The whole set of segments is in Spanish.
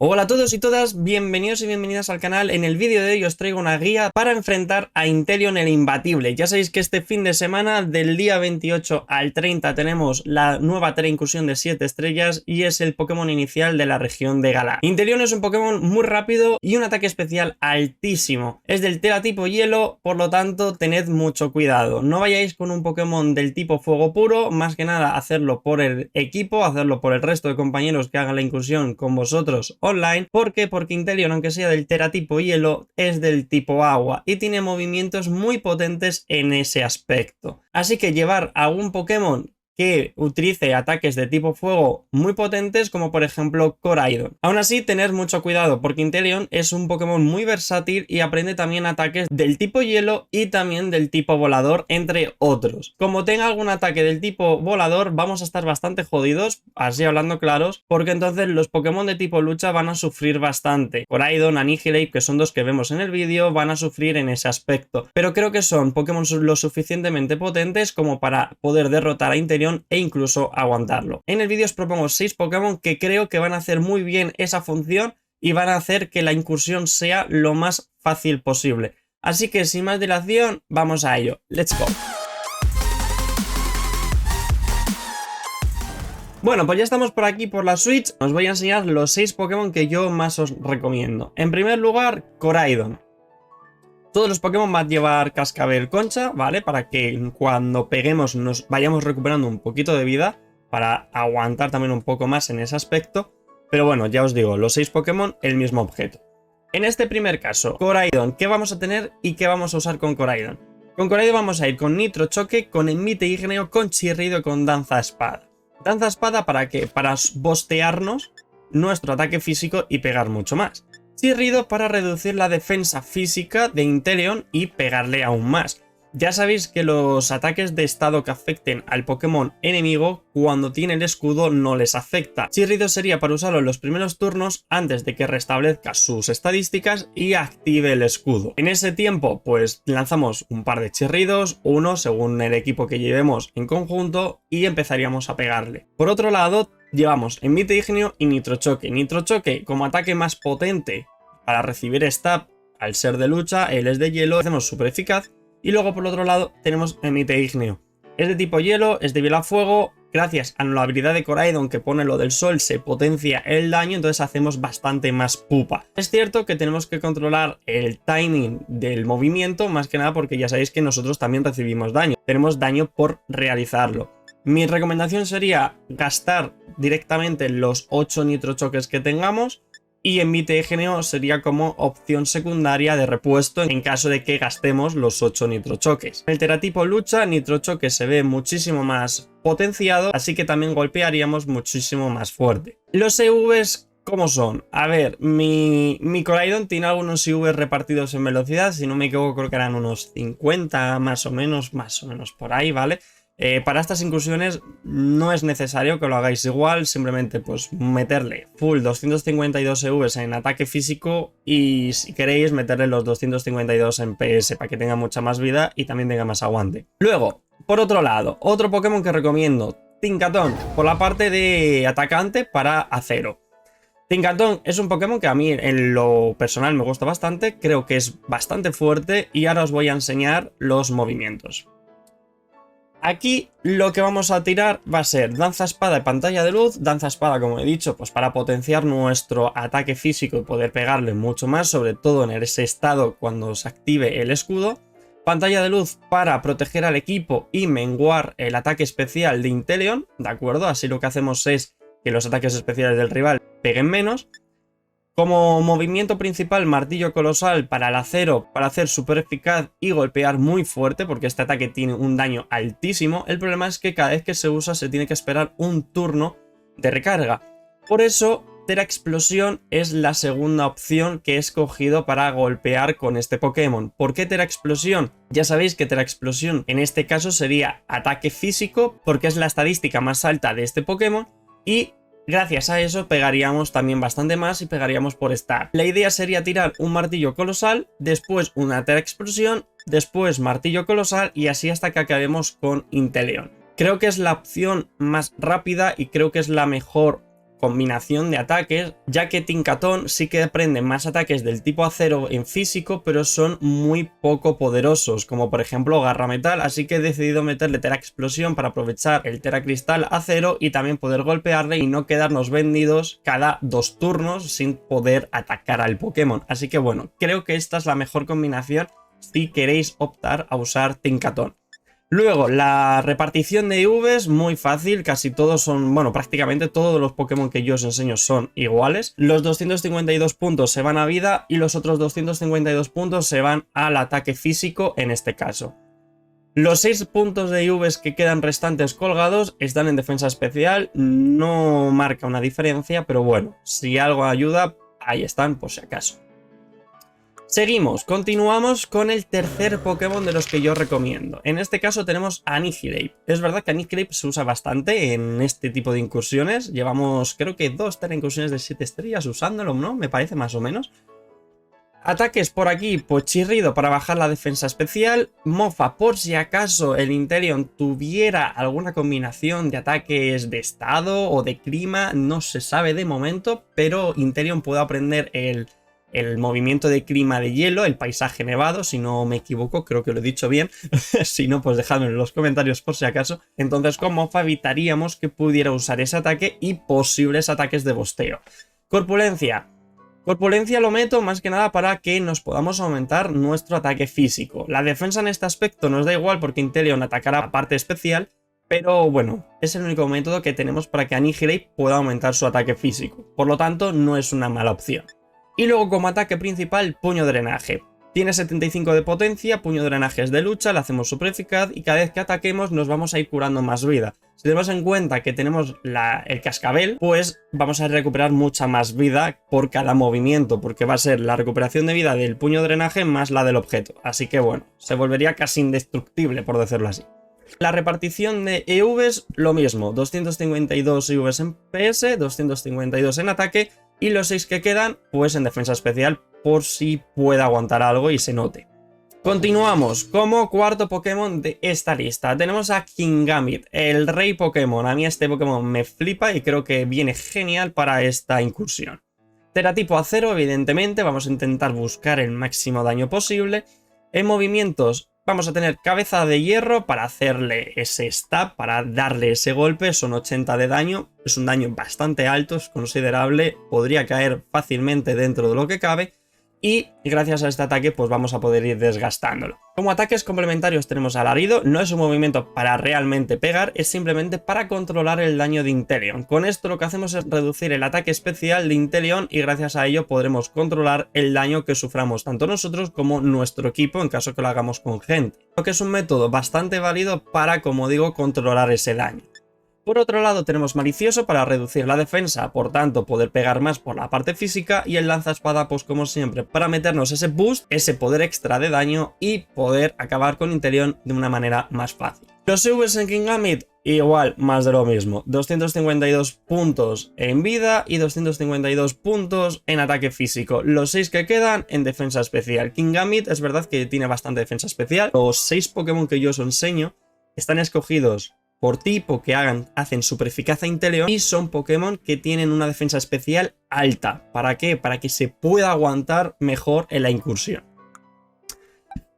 Hola a todos y todas, bienvenidos y bienvenidas al canal. En el vídeo de hoy os traigo una guía para enfrentar a Inteleon el imbatible. Ya sabéis que este fin de semana, del día 28 al 30, tenemos la nueva Tera incursión de 7 estrellas y es el Pokémon inicial de la región de Galar. Inteleon es un Pokémon muy rápido y un ataque especial altísimo. Es del Tera tipo hielo, por lo tanto tened mucho cuidado. No vayáis con un Pokémon del tipo fuego puro, más que nada hacerlo por el equipo, hacerlo por el resto de compañeros que hagan la incursión con vosotros online. ¿Por qué? Porque Inteleon, aunque sea del Tera tipo hielo, es del tipo agua y tiene movimientos muy potentes en ese aspecto. Así que llevar a un Pokémon que utilice ataques de tipo fuego muy potentes, como por ejemplo Koraidon. Aún así, tener mucho cuidado porque Inteleon es un Pokémon muy versátil y aprende también ataques del tipo hielo y también del tipo volador, entre otros. Como tenga algún ataque del tipo volador, vamos a estar bastante jodidos, así hablando claros, porque entonces los Pokémon de tipo lucha van a sufrir bastante. Koraidon, Annihilate, que son dos que vemos en el vídeo, van a sufrir en ese aspecto. Pero creo que son Pokémon lo suficientemente potentes como para poder derrotar a Inteleon e incluso aguantarlo. En el vídeo os propongo 6 Pokémon que creo que van a hacer muy bien esa función y van a hacer que la incursión sea lo más fácil posible. Así que sin más dilación, vamos a ello. ¡Let's go! Bueno, pues ya estamos por aquí por la Switch. Os voy a enseñar los 6 Pokémon que yo más os recomiendo. En primer lugar, Koraidon. Todos los Pokémon van a llevar cascabel concha, ¿vale? Para que cuando peguemos nos vayamos recuperando un poquito de vida, para aguantar también un poco más en ese aspecto. Pero bueno, ya os digo, los 6 Pokémon, el mismo objeto. En este primer caso, Koraidon, ¿qué vamos a tener y qué vamos a usar con Koraidon? Con Koraidon vamos a ir con Nitro Choque, con Envite Ígneo, con Chirrido y con Danza Espada. ¿Danza Espada para qué? Para bostearnos nuestro ataque físico y pegar mucho más. Chirrido para reducir la defensa física de Inteleon y pegarle aún más. Ya sabéis que los ataques de estado que afecten al Pokémon enemigo, cuando tiene el escudo no les afecta. Chirrido sería para usarlo en los primeros turnos antes de que restablezca sus estadísticas y active el escudo. En ese tiempo pues lanzamos un par de chirridos, uno según el equipo que llevemos en conjunto, y empezaríamos a pegarle. Por otro lado, llevamos Envite Ígneo y Nitro Choque. Nitro Choque como ataque más potente para recibir stab, al ser de lucha, él es de hielo, hacemos súper eficaz. Y luego por otro lado tenemos Envite Ígneo. Es de tipo hielo, es débil a fuego. Gracias a la habilidad de Koraidon que pone lo del sol se potencia el daño, entonces hacemos bastante más pupa. Es cierto que tenemos que controlar el timing del movimiento, más que nada porque ya sabéis que nosotros también recibimos daño. Tenemos daño por realizarlo. Mi recomendación sería gastar directamente los 8 Nitro Choques que tengamos, y Envite Ígneo sería como opción secundaria de repuesto en caso de que gastemos los 8 Nitro Choques. En el teratipo lucha, Nitro Choque se ve muchísimo más potenciado, así que también golpearíamos muchísimo más fuerte. Los EVs, ¿cómo son? A ver, mi Koraidon tiene algunos EVs repartidos en velocidad, si no me equivoco creo que eran unos 50 más o menos por ahí, ¿vale? Para estas incursiones no es necesario que lo hagáis igual, simplemente pues meterle full 252 EVs en ataque físico y si queréis meterle los 252 en PS para que tenga mucha más vida y también tenga más aguante. Luego, por otro lado, otro Pokémon que recomiendo, Tinkaton, por la parte de atacante para acero. Tinkaton es un Pokémon que a mí en lo personal me gusta bastante, creo que es bastante fuerte y ahora os voy a enseñar los movimientos. Aquí lo que vamos a tirar va a ser Danza Espada y Pantalla de Luz. Danza Espada, como he dicho, pues para potenciar nuestro ataque físico y poder pegarle mucho más, sobre todo en ese estado cuando se active el escudo. Pantalla de Luz para proteger al equipo y menguar el ataque especial de Inteleon, ¿de acuerdo? Así lo que hacemos es que los ataques especiales del rival peguen menos. Como movimiento principal, Martillo Colosal para el acero, para hacer súper eficaz y golpear muy fuerte, porque este ataque tiene un daño altísimo. El problema es que cada vez que se usa se tiene que esperar un turno de recarga. Por eso, Tera Explosión es la segunda opción que he escogido para golpear con este Pokémon. ¿Por qué Tera Explosión? Ya sabéis que Tera Explosión en este caso sería ataque físico, porque es la estadística más alta de este Pokémon, y gracias a eso pegaríamos también bastante más y pegaríamos por stab. La idea sería tirar un Martillo Colosal, después una Tera Explosión, después Martillo Colosal y así hasta que acabemos con Inteleon. Creo que es la opción más rápida y creo que es la mejor combinación de ataques, ya que Tinkaton sí que prende más ataques del tipo acero en físico, pero son muy poco poderosos, como por ejemplo Garra Metal, así que he decidido meterle Tera Explosión para aprovechar el Tera Cristal acero y también poder golpearle y no quedarnos vendidos cada 2 turnos sin poder atacar al Pokémon. Así que bueno, creo que esta es la mejor combinación si queréis optar a usar Tinkaton. Luego, la repartición de IVs, muy fácil, casi todos son, bueno, prácticamente todos los Pokémon que yo os enseño son iguales. Los 252 puntos se van a vida y los otros 252 puntos se van al ataque físico en este caso. Los 6 puntos de IVs que quedan restantes colgados están en defensa especial, no marca una diferencia, pero bueno, si algo ayuda, ahí están por si acaso. Seguimos, continuamos con el tercer Pokémon de los que yo recomiendo. En este caso tenemos a Annihilape. Es verdad que Annihilape se usa bastante en este tipo de incursiones. Llevamos creo que 2 Tera incursiones de 7 estrellas usándolo, ¿no? Me parece más o menos. Ataques por aquí, pues Chirrido para bajar la defensa especial. Mofa por si acaso el Inteleon tuviera alguna combinación de ataques de estado o de clima. No se sabe de momento, pero Inteleon puede aprender el movimiento de clima de hielo, el paisaje nevado, si no me equivoco, creo que lo he dicho bien. Si no, pues dejadme en los comentarios por si acaso. Entonces con Mofa evitaríamos que pudiera usar ese ataque y posibles ataques de bosteo. Corpulencia. Corpulencia lo meto más que nada para que nos podamos aumentar nuestro ataque físico. La defensa en este aspecto nos da igual porque Inteleon atacará a parte especial, pero bueno, es el único método que tenemos para que Annihilape pueda aumentar su ataque físico. Por lo tanto, no es una mala opción. Y luego como ataque principal, Puño Drenaje. Tiene 75 de potencia, Puño Drenaje es de lucha, le hacemos super eficaz y cada vez que ataquemos nos vamos a ir curando más vida. Si tenemos en cuenta que tenemos el cascabel, pues vamos a recuperar mucha más vida por cada movimiento, porque va a ser la recuperación de vida del Puño Drenaje más la del objeto. Así que bueno, se volvería casi indestructible por decirlo así. La repartición de EVs, lo mismo, 252 EVs en PS, 252 en ataque y los 6 que quedan, pues en defensa especial por si puede aguantar algo y se note. Continuamos como cuarto Pokémon de esta lista. Tenemos a Kingambit, el rey Pokémon. A mí este Pokémon me flipa y creo que viene genial para esta incursión. Teratipo acero, evidentemente, vamos a intentar buscar el máximo daño posible. En movimientos vamos a tener cabeza de hierro para hacerle ese stab, para darle ese golpe, son 80 de daño, es un daño bastante alto, es considerable, podría caer fácilmente dentro de lo que cabe y gracias a este ataque pues vamos a poder ir desgastándolo. Como ataques complementarios tenemos Alarido, no es un movimiento para realmente pegar, es simplemente para controlar el daño de Inteleon. Con esto lo que hacemos es reducir el ataque especial de Inteleon y gracias a ello podremos controlar el daño que suframos tanto nosotros como nuestro equipo en caso que lo hagamos con gente. Lo que es un método bastante válido para, como digo, controlar ese daño. Por otro lado tenemos Malicioso para reducir la defensa, por tanto poder pegar más por la parte física y el Lanzaespada pues como siempre para meternos ese boost, ese poder extra de daño y poder acabar con Inteleon de una manera más fácil. Los EVs en Kingambit igual, más de lo mismo, 252 puntos en vida y 252 puntos en ataque físico, los 6 que quedan en defensa especial. Kingambit es verdad que tiene bastante defensa especial, los 6 Pokémon que yo os enseño están escogidos por tipo que hacen super eficaz a Inteleon y son Pokémon que tienen una defensa especial alta. ¿Para qué? Para que se pueda aguantar mejor en la incursión.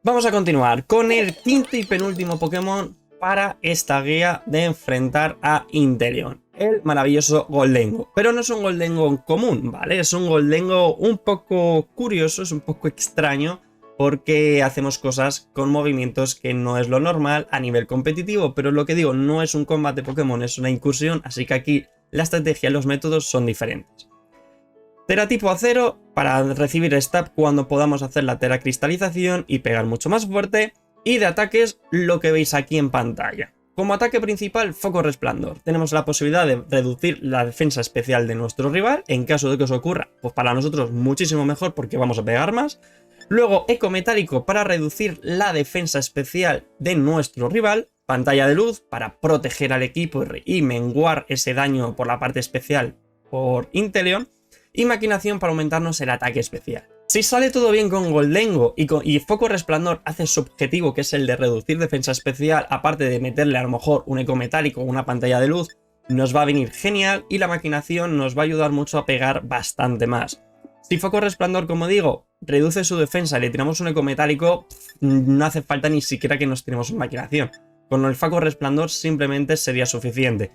Vamos a continuar con el quinto y penúltimo Pokémon para esta guía de enfrentar a Inteleon. El maravilloso Gholdengo. Pero no es un Gholdengo común, ¿vale? Es un Gholdengo un poco curioso, es un poco extraño, porque hacemos cosas con movimientos que no es lo normal a nivel competitivo, pero lo que digo, no es un combate Pokémon, es una incursión, así que aquí la estrategia y los métodos son diferentes. Teratipo acero para recibir stab cuando podamos hacer la teracristalización y pegar mucho más fuerte, y de ataques lo que veis aquí en pantalla. Como ataque principal, Foco Resplandor. Tenemos la posibilidad de reducir la defensa especial de nuestro rival, en caso de que os ocurra, pues para nosotros muchísimo mejor porque vamos a pegar más. Luego Eco Metálico para reducir la defensa especial de nuestro rival. Pantalla de luz para proteger al equipo y menguar ese daño por la parte especial por Inteleon. Y Maquinación para aumentarnos el ataque especial. Si sale todo bien con Gholdengo y Foco Resplandor hace su objetivo, que es el de reducir defensa especial, aparte de meterle a lo mejor un Eco Metálico o una pantalla de luz, nos va a venir genial y la maquinación nos va a ayudar mucho a pegar bastante más. Si Foco Resplandor, como digo, reduce su defensa y le tiramos un eco metálico, no hace falta ni siquiera que nos tiremos una maquinación. Con el Foco Resplandor simplemente sería suficiente.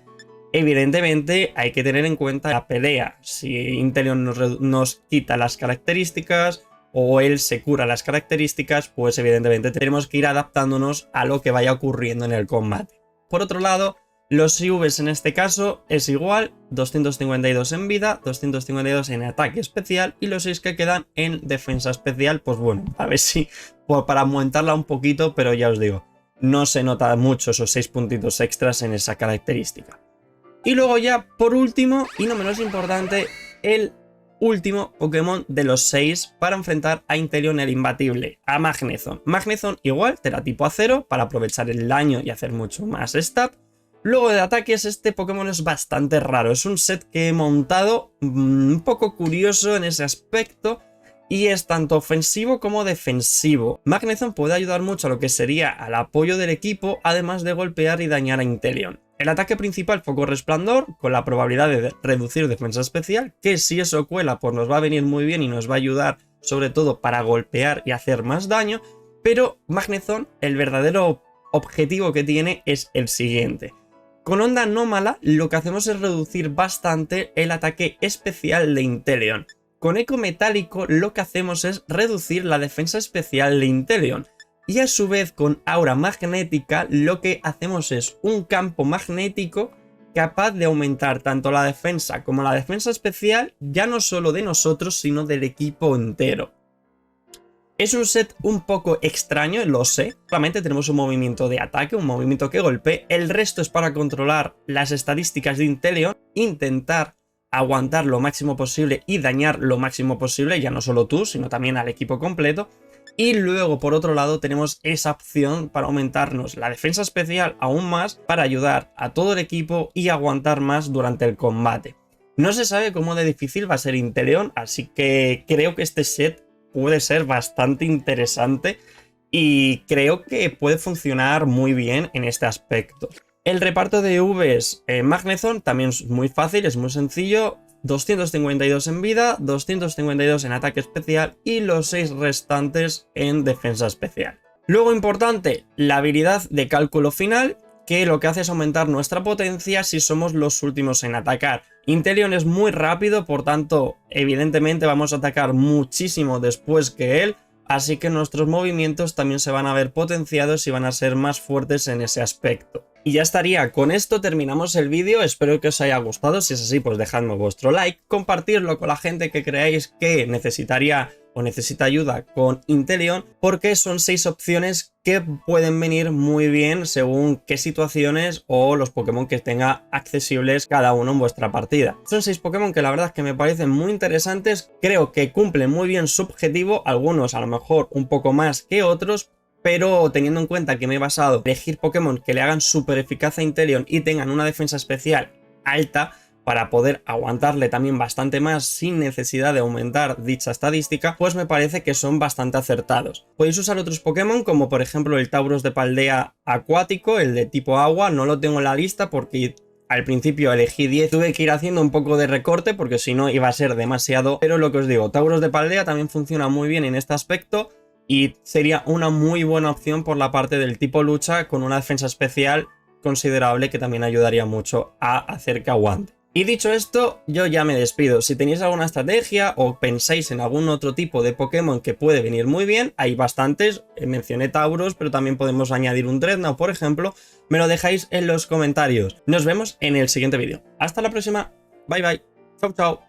Evidentemente hay que tener en cuenta la pelea. Si Inteleon nos quita las características o él se cura las características, pues evidentemente tenemos que ir adaptándonos a lo que vaya ocurriendo en el combate. Por otro lado, los IVs en este caso es igual, 252 en vida, 252 en ataque especial y los 6 que quedan en defensa especial, pues bueno, a ver si para aumentarla un poquito, pero ya os digo, no se nota mucho esos 6 puntitos extras en esa característica. Y luego ya, por último, y no menos importante, el último Pokémon de los 6 para enfrentar a Inteleon el imbatible, a Magnezone. Magnezone igual, teratipo acero, para aprovechar el daño y hacer mucho más stat. Luego de ataques, este Pokémon es bastante raro, es un set que he montado un poco curioso en ese aspecto y es tanto ofensivo como defensivo. Magnezone puede ayudar mucho a lo que sería al apoyo del equipo, además de golpear y dañar a Inteleon. El ataque principal, Foco Resplandor, con la probabilidad de reducir defensa especial, que si eso cuela pues nos va a venir muy bien y nos va a ayudar sobre todo para golpear y hacer más daño, pero Magnezone, el verdadero objetivo que tiene es el siguiente. Con Onda Anómala lo que hacemos es reducir bastante el ataque especial de Inteleon. Con Eco Metálico lo que hacemos es reducir la defensa especial de Inteleon. Y a su vez con Aura Magnética lo que hacemos es un campo magnético capaz de aumentar tanto la defensa como la defensa especial, ya no solo de nosotros sino del equipo entero. Es un set un poco extraño, lo sé. Solamente tenemos un movimiento de ataque, un movimiento que golpee. El resto es para controlar las estadísticas de Inteleon, intentar aguantar lo máximo posible y dañar lo máximo posible, ya no solo tú, sino también al equipo completo. Y luego, por otro lado, tenemos esa opción para aumentarnos la defensa especial aún más para ayudar a todo el equipo y aguantar más durante el combate. No se sabe cómo de difícil va a ser Inteleon, así que creo que este set puede ser bastante interesante y creo que puede funcionar muy bien en este aspecto. El reparto de Vs en Magnezone también es muy fácil, es muy sencillo. 252 en vida, 252 en ataque especial y los 6 restantes en defensa especial. Luego importante, la habilidad de cálculo final, que lo que hace es aumentar nuestra potencia si somos los últimos en atacar. Inteleon es muy rápido, por tanto, evidentemente vamos a atacar muchísimo después que él, así que nuestros movimientos también se van a ver potenciados y van a ser más fuertes en ese aspecto. Y ya estaría, con esto terminamos el vídeo, espero que os haya gustado, si es así pues dejadme vuestro like, compartirlo con la gente que creáis que necesitaría o necesita ayuda con Inteleon, porque son 6 opciones que pueden venir muy bien según qué situaciones o los Pokémon que tenga accesibles cada uno en vuestra partida. Son 6 Pokémon que la verdad es que me parecen muy interesantes, creo que cumplen muy bien su objetivo, algunos a lo mejor un poco más que otros, pero teniendo en cuenta que me he basado en elegir Pokémon que le hagan súper eficaz a Inteleon y tengan una defensa especial alta para poder aguantarle también bastante más sin necesidad de aumentar dicha estadística, pues me parece que son bastante acertados. Podéis usar otros Pokémon como por ejemplo el Tauros de Paldea acuático, el de tipo agua, no lo tengo en la lista porque al principio elegí 10, tuve que ir haciendo un poco de recorte porque si no iba a ser demasiado, pero lo que os digo, Tauros de Paldea también funciona muy bien en este aspecto y sería una muy buena opción por la parte del tipo lucha con una defensa especial considerable que también ayudaría mucho a hacer que aguante. Y dicho esto, yo ya me despido. Si tenéis alguna estrategia o pensáis en algún otro tipo de Pokémon que puede venir muy bien, hay bastantes, mencioné Tauros, pero también podemos añadir un Dreadnought, por ejemplo, me lo dejáis en los comentarios. Nos vemos en el siguiente vídeo. Hasta la próxima, bye bye, chao chao.